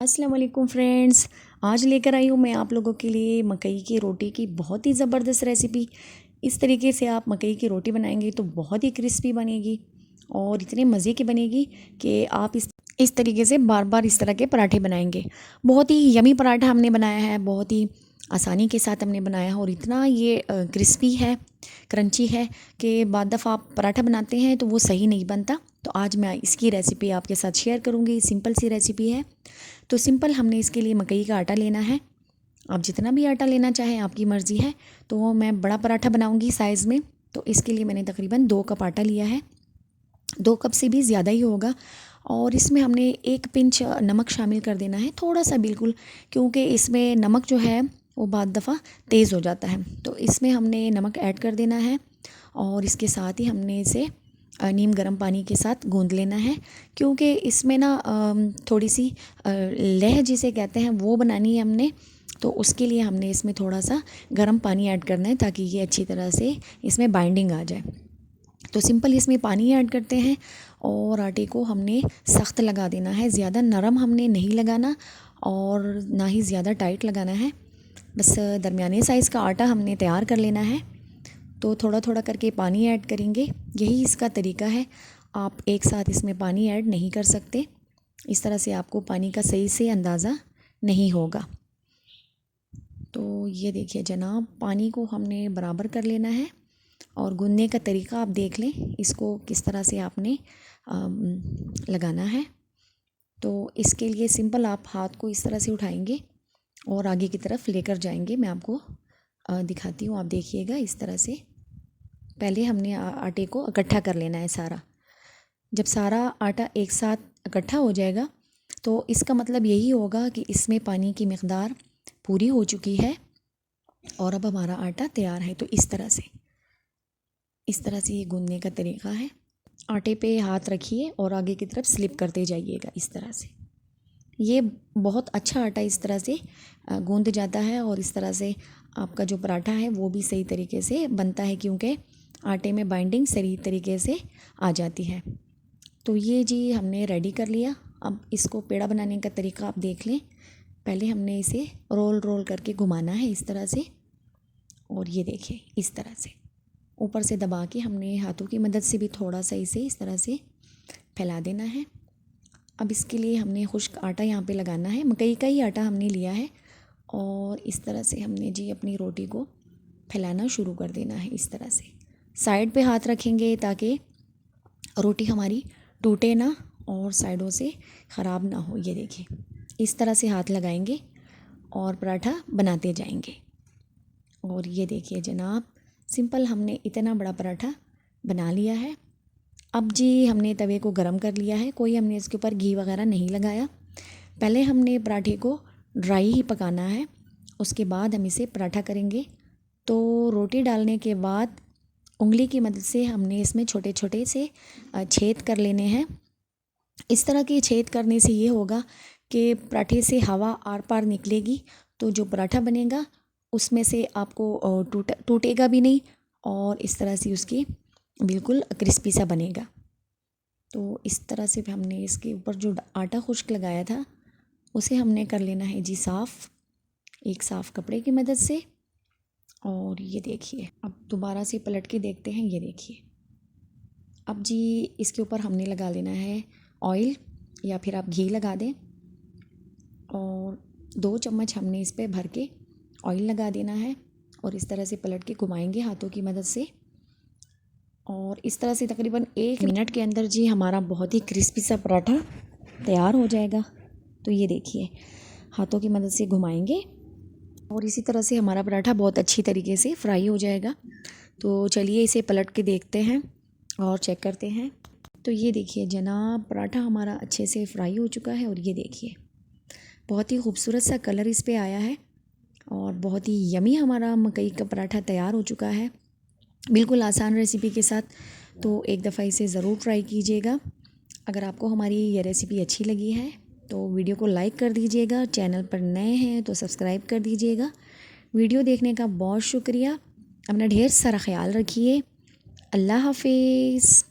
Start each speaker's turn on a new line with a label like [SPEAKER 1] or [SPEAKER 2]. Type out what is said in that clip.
[SPEAKER 1] अस्सलाम वालेकुम फ्रेंड्स। आज लेकर आई हूँ मैं आप लोगों के लिए मकई की रोटी की बहुत ही ज़बरदस्त रेसिपी। इस तरीके से आप मकई की रोटी बनाएंगे तो बहुत ही क्रिस्पी बनेगी और इतने मज़े की बनेगी कि आप इस तरीके से बार बार इस तरह के पराठे बनाएंगे। बहुत ही यमी पराठा हमने बनाया है, बहुत ही आसानी के साथ हमने बनाया है और इतना ये क्रिस्पी है, क्रंची है कि बाद दफ़ा आप पराठा बनाते हैं तो वो सही नहीं बनता। तो आज मैं इसकी रेसिपी आपके साथ शेयर करूँगी। सिंपल सी रेसिपी है। तो सिंपल हमने इसके लिए मकई का आटा लेना है। आप जितना भी आटा लेना चाहें आपकी मर्ज़ी है। तो वो मैं बड़ा पराठा बनाऊंगी साइज़ में, तो इसके लिए मैंने तकरीबन 2 कप आटा लिया है। 2 कप से भी ज़्यादा ही होगा। और इसमें हमने 1 पिंच नमक शामिल कर देना है, थोड़ा सा बिल्कुल, क्योंकि इसमें नमक जो है वो बाद दफ़ा तेज़ हो जाता है। तो इसमें हमने नमक ऐड कर देना है और इसके साथ ही हमने इसे नीम गर्म पानी के साथ गूंद लेना है, क्योंकि इसमें ना थोड़ी सी लह जिसे कहते हैं वो बनानी है हमने। तो उसके लिए हमने इसमें थोड़ा सा गर्म पानी ऐड करना है ताकि ये अच्छी तरह से इसमें बाइंडिंग आ जाए। तो सिंपल इसमें पानी ऐड करते हैं और आटे को हमने सख्त लगा देना है। ज़्यादा नरम हमने नहीं लगाना और ना ही ज़्यादा टाइट लगाना है। बस दरमियाने साइज़ का आटा हमने तैयार कर लेना है। तो थोड़ा थोड़ा करके पानी ऐड करेंगे, यही इसका तरीका है। आप एक साथ इसमें पानी ऐड नहीं कर सकते, इस तरह से आपको पानी का सही से अंदाज़ा नहीं होगा। तो ये देखिए जनाब, पानी को हमने बराबर कर लेना है और गूंदने का तरीका आप देख लें, इसको किस तरह से आपने लगाना है। तो इसके लिए सिंपल आप हाथ को इस तरह से उठाएंगे और आगे की तरफ लेकर जाएंगे। मैं आपको दिखाती हूँ, आप देखिएगा इस तरह से। पहले हमने आटे को इकट्ठा कर लेना है सारा। जब सारा आटा एक साथ इकट्ठा हो जाएगा तो इसका मतलब यही होगा कि इसमें पानी की मिक़दार पूरी हो चुकी है और अब हमारा आटा तैयार है। तो इस तरह से ये गूंदने का तरीका है। आटे पे हाथ रखिए और आगे की तरफ स्लिप करते जाइएगा इस तरह से। ये बहुत अच्छा आटा इस तरह से गूंद जाता है और इस तरह से आपका जो पराठा है वो भी सही तरीके से बनता है, क्योंकि आटे में बाइंडिंग सही तरीके से आ जाती है। तो ये जी हमने रेडी कर लिया। अब इसको पेड़ा बनाने का तरीका आप देख लें। पहले हमने इसे रोल रोल करके घुमाना है इस तरह से, और ये देखिए इस तरह से ऊपर से दबा के हमने हाथों की मदद से भी थोड़ा सा इसे इस तरह से फैला देना है। अब इसके लिए हमने खुश्क आटा यहाँ पे लगाना है, मकई का ही आटा हमने लिया है और इस तरह से हमने जी अपनी रोटी को फैलाना शुरू कर देना है। इस तरह से साइड पे हाथ रखेंगे ताकि रोटी हमारी टूटे ना और साइडों से ख़राब ना हो। ये देखिए इस तरह से हाथ लगाएंगे और पराठा बनाते जाएंगे। और ये देखिए जनाब, सिंपल हमने इतना बड़ा पराठा बना लिया है। अब जी हमने तवे को गरम कर लिया है, कोई हमने इसके ऊपर घी वगैरह नहीं लगाया। पहले हमने पराठे को ड्राई ही पकाना है, उसके बाद हम इसे पराठा करेंगे। तो रोटी डालने के बाद उंगली की मदद से हमने इसमें छोटे छोटे से छेद कर लेने हैं। इस तरह के छेद करने से ये होगा कि पराठे से हवा आर पार निकलेगी, तो जो पराठा बनेगा उसमें से आपको टूटेगा भी नहीं और इस तरह से उसकी बिल्कुल क्रिस्पी सा बनेगा। तो इस तरह से हमने इसके ऊपर जो आटा खुश्क लगाया था उसे हमने कर लेना है जी साफ़, एक साफ़ कपड़े की मदद से। और ये देखिए अब दोबारा से पलट के देखते हैं। ये देखिए अब जी इसके ऊपर हमने लगा लेना है ऑयल या फिर आप घी लगा दें और 2 चम्मच हमने इस पर भर के ऑयल लगा देना है और इस तरह से पलट के घुमाएंगे हाथों की मदद से। और इस तरह से तकरीबन 1 मिनट के अंदर जी हमारा बहुत ही क्रिस्पी सा पराठा तैयार हो जाएगा। तो ये देखिए हाथों की मदद से घुमाएंगे और इसी तरह से हमारा पराठा बहुत अच्छी तरीके से फ्राई हो जाएगा। तो चलिए इसे पलट के देखते हैं और चेक करते हैं। तो ये देखिए जनाब, पराठा हमारा अच्छे से फ्राई हो चुका है और ये देखिए बहुत ही खूबसूरत सा कलर इस पे आया है और बहुत ही यमी हमारा मकई का पराठा तैयार हो चुका है, बिल्कुल आसान रेसिपी के साथ। तो एक दफ़ा इसे ज़रूर ट्राई कीजिएगा। अगर आपको हमारी ये रेसिपी अच्छी लगी है तो वीडियो को लाइक कर दीजिएगा, चैनल पर नए हैं तो सब्सक्राइब कर दीजिएगा। वीडियो देखने का बहुत शुक्रिया। अपना ढेर सारा ख्याल रखिए। अल्लाह हाफिज़।